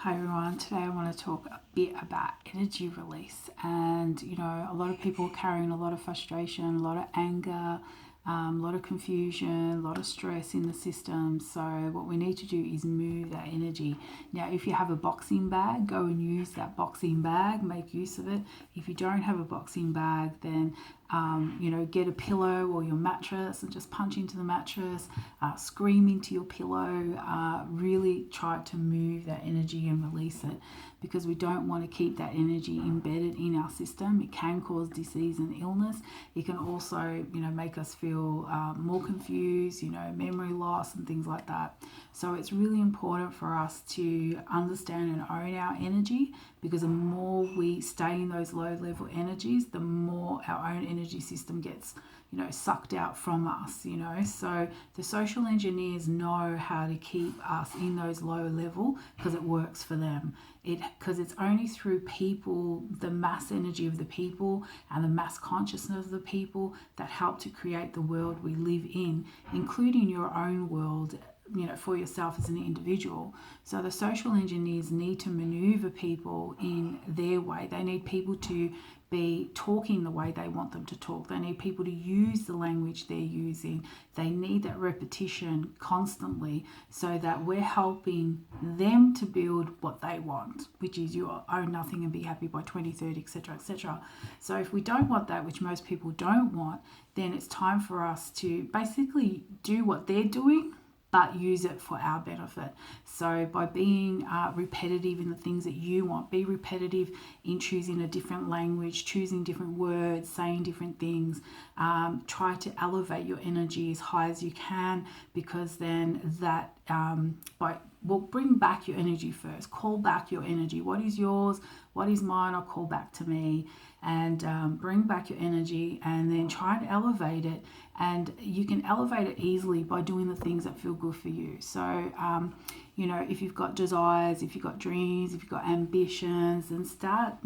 Hi everyone, today I want to talk a bit about energy release. And a lot of people are carrying a lot of frustration, a lot of anger, a lot of confusion, a lot of stress in the system. So what we need to do is move that energy. Now, if you have a boxing bag, go and use that boxing bag, make use of it. If you don't have a boxing bag, then get a pillow or your mattress and just punch into the mattress, scream into your pillow, really try to move that energy and release it, because we don't want to keep that energy embedded in our system. It can cause disease and illness. It can also, make us feel more confused, memory loss and things like that. So it's really important for us to understand and own our energy, because the more we stay in those low level energies, the more our own energy system gets sucked out from us. So the social engineers know how to keep us in those low level because it works for them. Because it's only through people, the mass energy of the people and the mass consciousness of the people, that help to create the world we live in, including your own world, for yourself as an individual. So the social engineers need to maneuver people in their way. They need people to be talking the way they want them to talk. They need people to use the language they're using. They need that repetition constantly, so that we're helping them to build what they want, which is you own nothing and be happy by 2030, etc., etc. So if we don't want that, which most people don't want, then it's time for us to basically do what they're doing, but use it for our benefit. So by being repetitive in the things that you want, be repetitive in choosing a different language, choosing different words, saying different things. Try to elevate your energy as high as you can, because then that will bring back your energy first. Call back your energy. What is yours? What is mine? I'll call back to me. And bring back your energy, and then try and elevate it. And you can elevate it easily by doing the things that feel good for you. So, if you've got desires, if you've got dreams, if you've got ambitions, then start,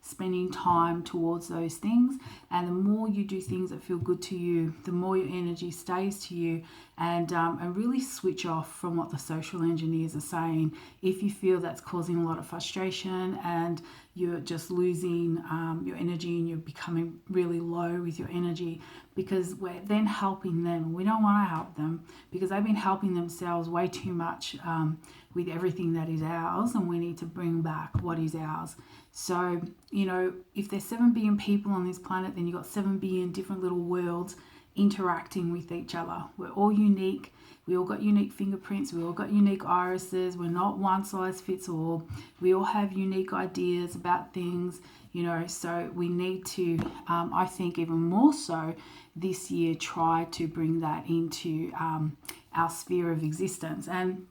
spending time towards those things. And the more you do things that feel good to you, the more your energy stays to you. And really switch off from what the social engineers are saying. If you feel that's causing a lot of frustration and you're just losing your energy and you're becoming really low with your energy, because we're then helping them, and we don't want to help them because they've been helping themselves way too much with everything that is ours, and we need to bring back what is ours. So, if there's 7 billion people on this planet, then you've got 7 billion different little worlds interacting with each other. We're all unique. We all got unique fingerprints. We all got unique irises. We're not one size fits all. We all have unique ideas about things, so we need to, I think even more so this year, try to bring that into our sphere of existence. And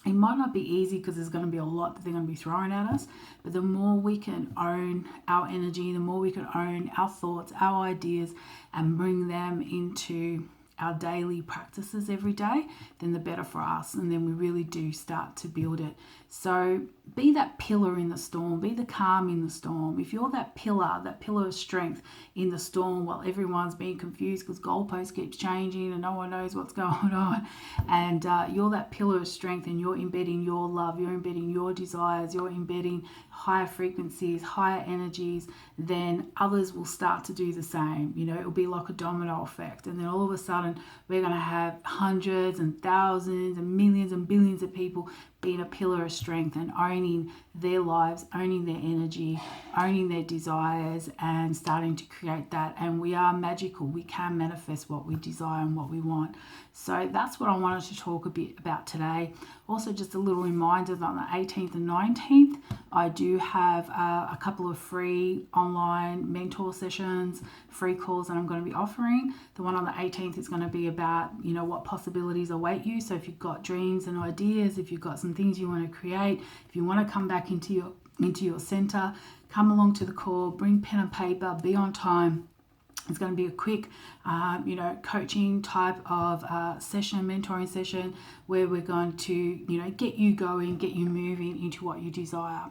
it might not be easy, because there's going to be a lot that they're going to be throwing at us, but the more we can own our energy, the more we can own our thoughts, our ideas, and bring them into our daily practices every day, then the better for us. And then we really do start to build it. So be that pillar in the storm, be the calm in the storm. If you're that pillar of strength in the storm, while everyone's being confused because goalposts keeps changing and no one knows what's going on, and you're that pillar of strength, and you're embedding your love, you're embedding your desires, you're embedding higher frequencies, higher energies, then others will start to do the same. It'll be like a domino effect, and then all of a sudden we're going to have hundreds and thousands and millions and billions of people being a pillar of strength and owning their lives, owning their energy, owning their desires, and starting to create that. And we are magical. We can manifest what we desire and what we want. So that's what I wanted to talk a bit about today. Also, just a little reminder that on the 18th and 19th, I do have a couple of free online mentor sessions, free calls that I'm going to be offering. The one on the 18th is going to be about, what possibilities await you. So if you've got dreams and ideas, if you've got some things you want to create, if you want to come back into your center, come along to the call, bring pen and paper, be on time. It's going to be a quick, coaching type of session, mentoring session, where we're going to, get you going, get you moving into what you desire.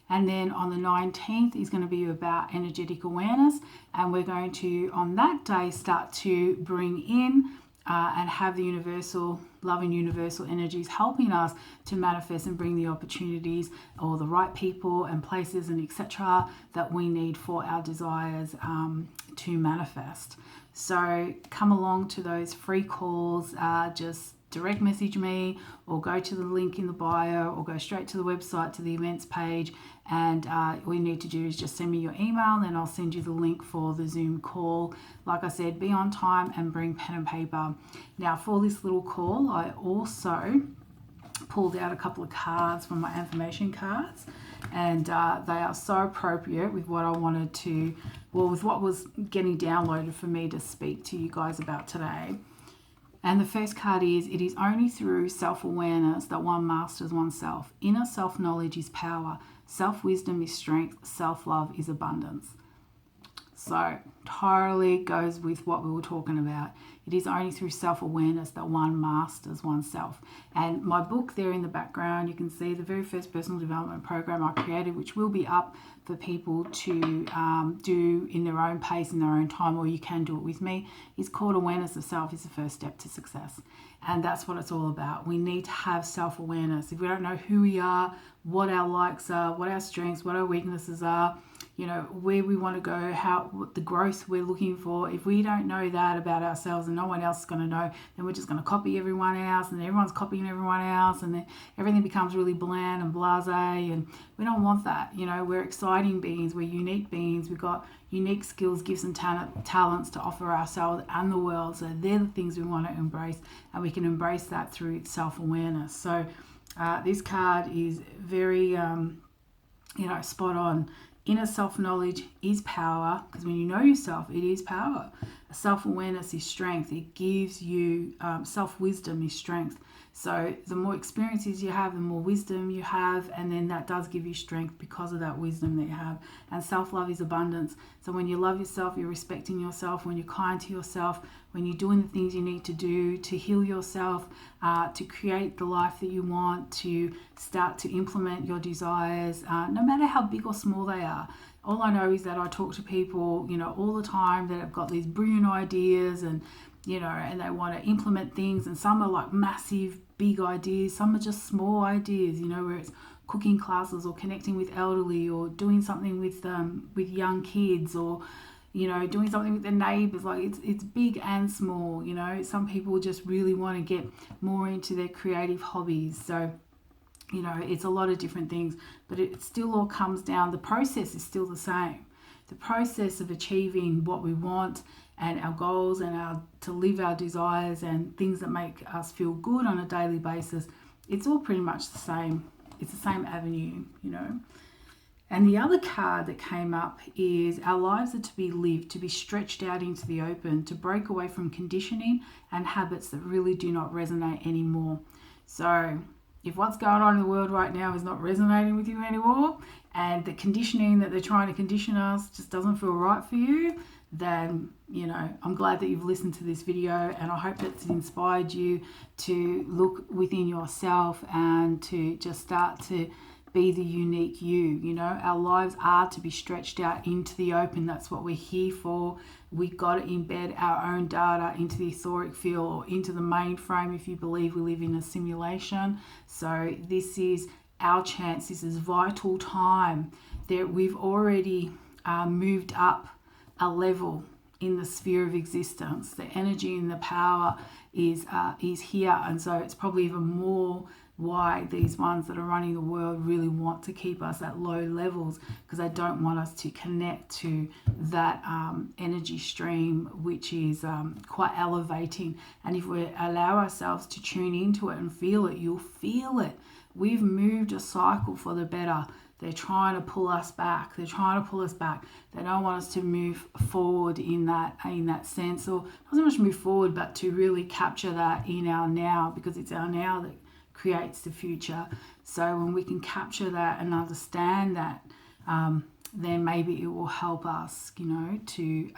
And then on the 19th is going to be about energetic awareness. And we're going to, on that day, start to bring in and have the universal love and universal energies helping us to manifest and bring the opportunities or the right people and places and etc. that we need for our desires to manifest. So come along to those free calls, just direct message me or go to the link in the bio or go straight to the website to the events page, and all you need to do is just send me your email and then I'll send you the link for the Zoom call. Like I said, be on time and bring pen and paper. Now for this little call, I also pulled out a couple of cards from my affirmation cards, and they are so appropriate with what I wanted to, with what was getting downloaded for me to speak to you guys about today. And the first card is, it is only through self-awareness that one masters oneself. Inner self-knowledge is power. Self-wisdom is strength. Self-love is abundance. So totally goes with what we were talking about. It is only through self-awareness that one masters oneself. And my book there in the background, you can see the very first personal development program I created, which will be up for people to do in their own pace, in their own time, or you can do it with me, is called Awareness of Self is the First Step to Success. And that's what it's all about. We need to have self-awareness. If we don't know who we are, what our likes are, what our strengths, what our weaknesses are, you know, where we want to go, what the growth we're looking for. If we don't know that about ourselves and no one else is going to know, then we're just going to copy everyone else, and everyone's copying everyone else, and then everything becomes really bland and blasé, and we don't want that. You know, we're exciting beings, we're unique beings, we've got unique skills, gifts and talents to offer ourselves and the world. So they're the things we want to embrace, and we can embrace that through self-awareness. So this card is very, spot on. Inner self-knowledge is power, because when you know yourself, it is power. Self-awareness is strength. It gives you self-wisdom is strength. So the more experiences you have, the more wisdom you have, and then that does give you strength because of that wisdom that you have. And self-love is abundance. So when you love yourself, you're respecting yourself. When you're kind to yourself, when you're doing the things you need to do to heal yourself, to create the life that you want, to start to implement your desires, no matter how big or small they are. All I know is that I talk to people, all the time that have got these brilliant ideas and they want to implement things, and some are like massive, big ideas. Some are just small ideas, where it's cooking classes or connecting with elderly or doing something with young kids, or doing something with their neighbors. Like it's big and small. Some people just really want to get more into their creative hobbies. So it's a lot of different things, but it still all comes down. The process is still the same. The process of achieving what we want and our goals and to live our desires and things that make us feel good on a daily basis, it's all pretty much the same. It's the same avenue, And the other card that came up is our lives are to be lived, to be stretched out into the open, to break away from conditioning and habits that really do not resonate anymore. So if what's going on in the world right now is not resonating with you anymore, and the conditioning that they're trying to condition us just doesn't feel right for you, then, I'm glad that you've listened to this video, and I hope that's inspired you to look within yourself and to just start to be the unique you. Our lives are to be stretched out into the open. That's what we're here for. We got to embed our own data into the etheric field or into the mainframe if you believe we live in a simulation. So this is our chance. This is vital time that we've already moved up a level in the sphere of existence. The energy and the power is here, and so it's probably even more why these ones that are running the world really want to keep us at low levels, because they don't want us to connect to that energy stream, which is quite elevating. And if we allow ourselves to tune into it and feel it, you'll feel it. We've moved a cycle for the better. They're trying to pull us back. They don't want us to move forward in that sense, or not so much move forward, but to really capture that in our now, because it's our now that creates the future. So when we can capture that and understand that, then maybe it will help us, to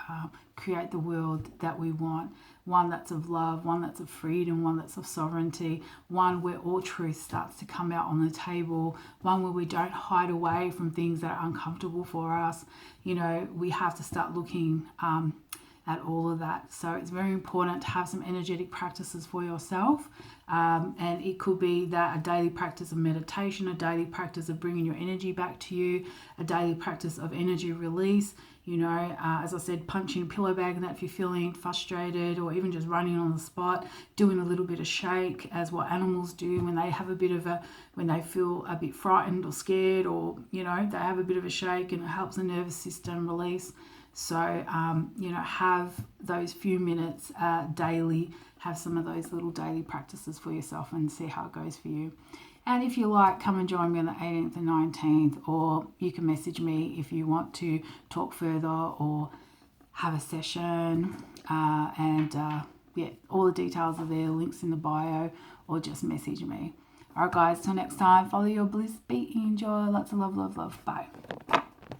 create the world that we want. One that's of love, one that's of freedom, one that's of sovereignty, one where all truth starts to come out on the table, one where we don't hide away from things that are uncomfortable for us. We have to start looking at all of that. So it's very important to have some energetic practices for yourself. And it could be that a daily practice of meditation, a daily practice of bringing your energy back to you, a daily practice of energy release. You know, as I said, punching a pillow bag, and that if you're feeling frustrated, or even just running on the spot, doing a little bit of shake, as what animals do when they have a bit of when they feel a bit frightened or scared, or, you know, they have a bit of a shake, and it helps the nervous system release. So, you know, have those few minutes daily, have some of those little daily practices for yourself and see how it goes for you. And if you like, come and join me on the 18th and 19th, or you can message me if you want to talk further or have a session. Yeah, all the details are there, links in the bio, or just message me. All right, guys, till next time, follow your bliss, be, enjoy, lots of love, love, love. Bye.